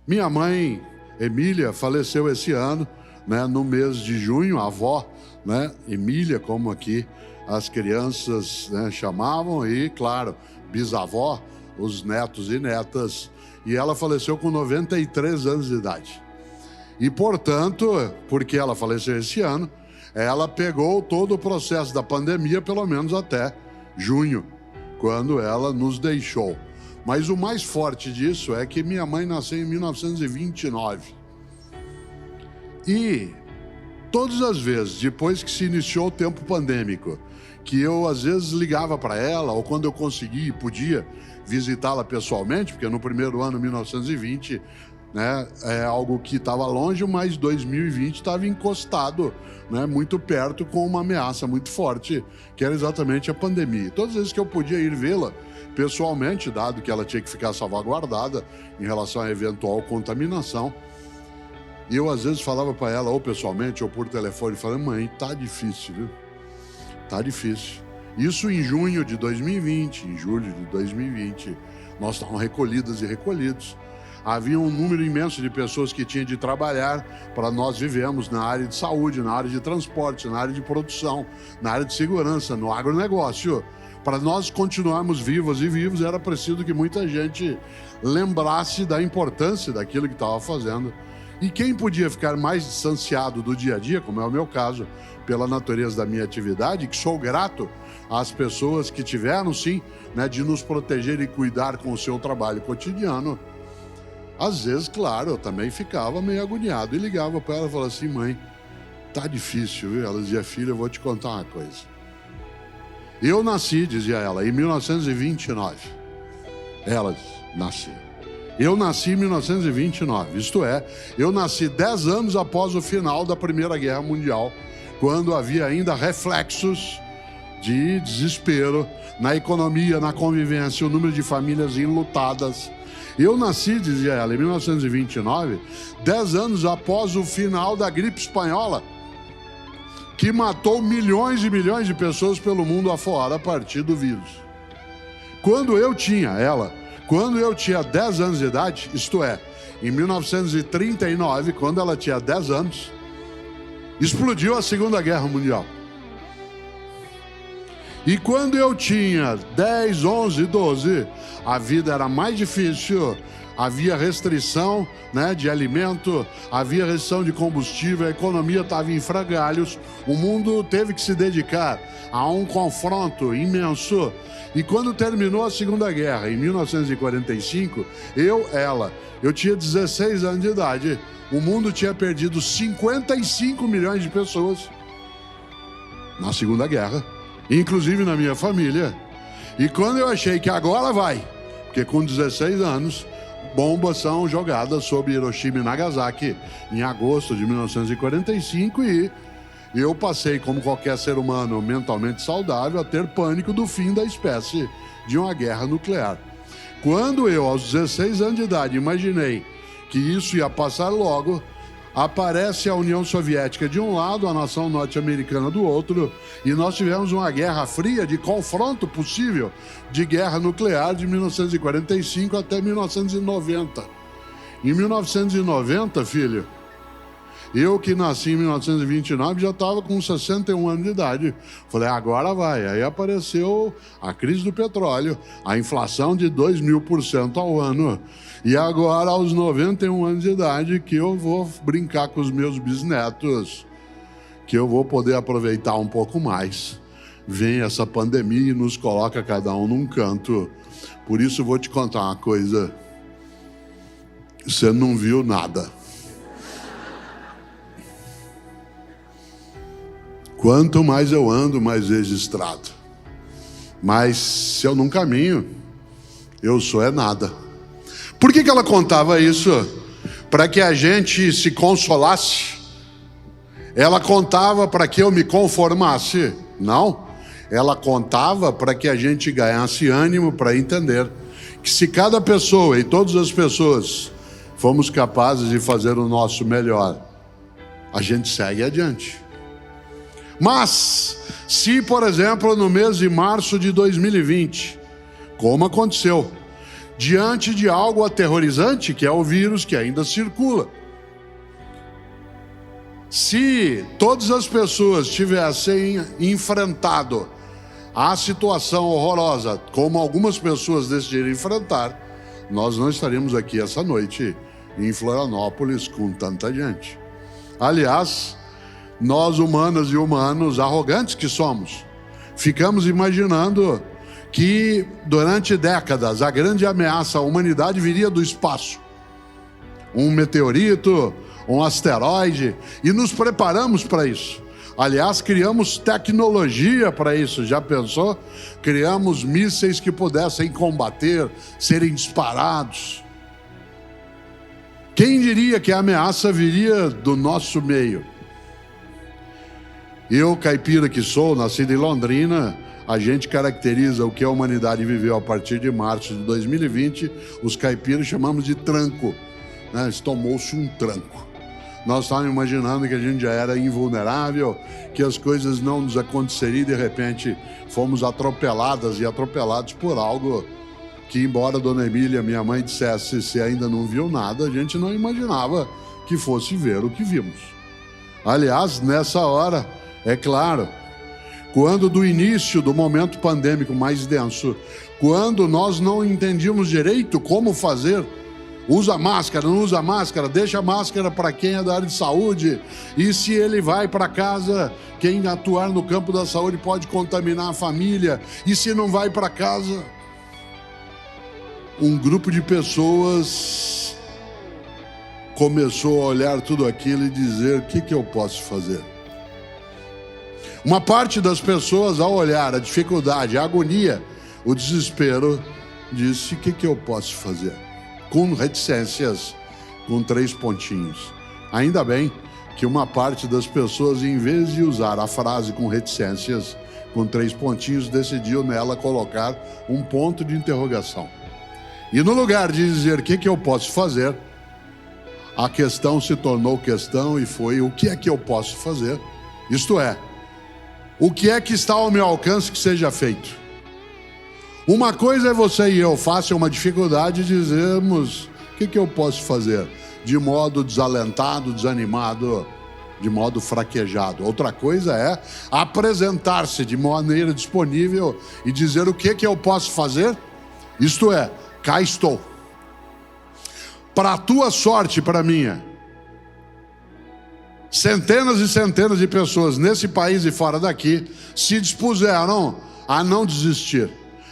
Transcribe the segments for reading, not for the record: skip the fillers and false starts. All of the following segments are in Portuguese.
Minha mãe, Emília, faleceu esse ano, né, no mês de junho, a avó, né, Emília, como aqui as crianças, né, chamavam, e, claro, bisavó, os netos e netas, e ela faleceu com 93 anos de idade. E, portanto, porque ela faleceu esse ano, ela pegou todo o processo da pandemia, pelo menos até junho, quando ela nos deixou. Mas o mais forte disso é que minha mãe nasceu em 1929. E todas as vezes, depois que se iniciou o tempo pandêmico, que eu às vezes ligava para ela, ou quando eu conseguia e podia visitá-la pessoalmente, porque no primeiro ano, 1920, né, é algo que estava longe, mas 2020 estava encostado, né, muito perto, com uma ameaça muito forte, que era exatamente a pandemia. Todas as vezes que eu podia ir vê-la pessoalmente, dado que ela tinha que ficar salvaguardada em relação à eventual contaminação, e eu às vezes falava para ela, ou pessoalmente, ou por telefone, falando: mãe, tá difícil, viu? Tá difícil. Isso em junho de 2020, em julho de 2020, nós estávamos recolhidas e recolhidos. Havia um número imenso de pessoas que tinham de trabalhar para nós vivemos na área de saúde, na área de transporte, na área de produção, na área de segurança, no agronegócio. Para nós continuarmos vivas e vivos, era preciso que muita gente lembrasse da importância daquilo que estava fazendo. E quem podia ficar mais distanciado do dia a dia, como é o meu caso, pela natureza da minha atividade, que sou grato às pessoas que tiveram, sim, né, de nos proteger e cuidar com o seu trabalho cotidiano. Às vezes, claro, eu também ficava meio agoniado e ligava para ela e falava assim: mãe, tá difícil, viu? Ela dizia: filha, eu vou te contar uma coisa. Eu nasci, dizia ela, em 1929. Ela nasceu. Eu nasci em 1929, isto é, eu nasci 10 anos após o final da Primeira Guerra Mundial, quando havia ainda reflexos de desespero na economia, na convivência, o número de famílias enlutadas. Eu nasci, dizia ela, em 1929, 10 anos após o final da gripe espanhola, que matou milhões e milhões de pessoas pelo mundo afora a partir do vírus. Quando eu tinha 10 anos de idade, isto é, em 1939, quando ela tinha 10 anos, explodiu a Segunda Guerra Mundial. E quando eu tinha 10, 11, 12, a vida era mais difícil, havia restrição, né, de alimento, havia restrição de combustível, a economia estava em frangalhos, o mundo teve que se dedicar a um confronto imenso. E quando terminou a Segunda Guerra, em 1945, eu tinha 16 anos de idade, o mundo tinha perdido 55 milhões de pessoas na Segunda Guerra, inclusive na minha família. E quando eu achei que agora vai, porque com 16 anos, bombas são jogadas sobre Hiroshima e Nagasaki em agosto de 1945 e eu passei, como qualquer ser humano mentalmente saudável, a ter pânico do fim da espécie de uma guerra nuclear. Quando eu, aos 16 anos de idade, imaginei que isso ia passar logo, aparece a União Soviética de um lado, a nação norte-americana do outro, e nós tivemos uma guerra fria de confronto possível de guerra nuclear de 1945 até 1990. Em 1990, filho, eu que nasci em 1929 já estava com 61 anos de idade. Falei, agora vai. Aí apareceu a crise do petróleo, a inflação de 2.000% ao ano. E agora, aos 91 anos de idade, que eu vou brincar com os meus bisnetos, que eu vou poder aproveitar um pouco mais. Vem essa pandemia e nos coloca cada um num canto. Por isso, vou te contar uma coisa. Você não viu nada. Quanto mais eu ando, mais registrado. Mas se eu não caminho, eu sou nada. Por que ela contava isso? Para que a gente se consolasse? Ela contava para que eu me conformasse? Não. Ela contava para que a gente ganhasse ânimo para entender que se cada pessoa e todas as pessoas fomos capazes de fazer o nosso melhor, a gente segue adiante. Mas, se, por exemplo, no mês de março de 2020, como aconteceu, diante de algo aterrorizante, que é o vírus que ainda circula. Se todas as pessoas tivessem enfrentado a situação horrorosa, como algumas pessoas decidiram enfrentar, nós não estaríamos aqui essa noite em Florianópolis com tanta gente. Aliás, nós humanas e humanos arrogantes que somos, ficamos imaginando que durante décadas a grande ameaça à humanidade viria do espaço. Um meteorito, um asteroide, e nos preparamos para isso. Aliás, criamos tecnologia para isso, já pensou? Criamos mísseis que pudessem combater, serem disparados. Quem diria que a ameaça viria do nosso meio? Eu, caipira que sou, nascido em Londrina, a gente caracteriza o que a humanidade viveu a partir de março de 2020, os caipiras chamamos de tranco, né? Tomou-se um tranco. Nós estávamos imaginando que a gente já era invulnerável, que as coisas não nos aconteceriam e de repente fomos atropeladas e atropelados por algo que, embora Dona Emília, minha mãe, dissesse se ainda não viu nada, a gente não imaginava que fosse ver o que vimos. Aliás, nessa hora, é claro, quando do início do momento pandêmico mais denso, quando nós não entendíamos direito como fazer, usa máscara, não usa máscara, deixa a máscara para quem é da área de saúde, e se ele vai para casa, quem atuar no campo da saúde pode contaminar a família, e se não vai para casa, um grupo de pessoas começou a olhar tudo aquilo e dizer: o que eu posso fazer? Uma parte das pessoas, ao olhar a dificuldade, a agonia, o desespero, disse: o que eu posso fazer? Com reticências, com 3 pontinhos. Ainda bem que uma parte das pessoas, em vez de usar a frase com reticências, com 3 pontinhos, decidiu nela colocar um ponto de interrogação. E no lugar de dizer o que eu posso fazer, a questão se tornou questão e foi: o que é que eu posso fazer? Isto é, o que é que está ao meu alcance que seja feito? Uma coisa é você e eu, fácil uma dificuldade, e dizermos: o que eu posso fazer? De modo desalentado, desanimado, de modo fraquejado. Outra coisa é apresentar-se de maneira disponível e dizer: o que eu posso fazer? Isto é, cá estou. Para a tua sorte e para a minha, centenas e centenas de pessoas nesse país e fora daqui se dispuseram a não desistir,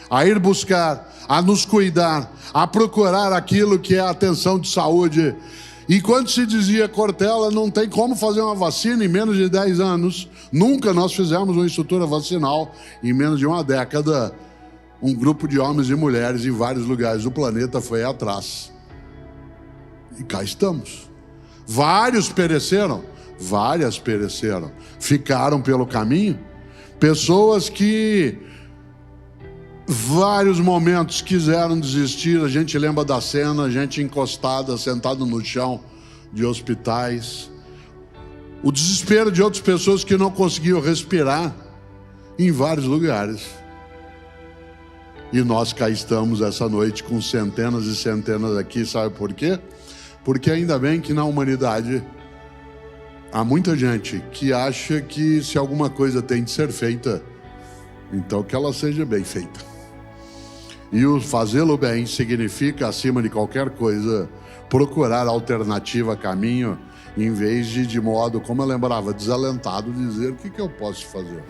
a ir buscar, a nos cuidar, a procurar aquilo que é a atenção de saúde. E quando se dizia: Cortella, não tem como fazer uma vacina em menos de 10 anos, nunca nós fizemos uma estrutura vacinal em menos de uma década, um grupo de homens e mulheres em vários lugares do planeta foi atrás. E cá estamos. Várias pereceram, ficaram pelo caminho. Pessoas que vários momentos quiseram desistir. A gente lembra da cena, gente encostada, sentada no chão de hospitais. O desespero de outras pessoas que não conseguiam respirar em vários lugares. E nós cá estamos essa noite com centenas e centenas aqui, sabe por quê? Porque ainda bem que na humanidade há muita gente que acha que se alguma coisa tem de ser feita, então que ela seja bem feita. E o fazê-lo bem significa, acima de qualquer coisa, procurar alternativa, caminho, em vez de modo, como eu lembrava, desalentado, dizer: o que eu posso fazer?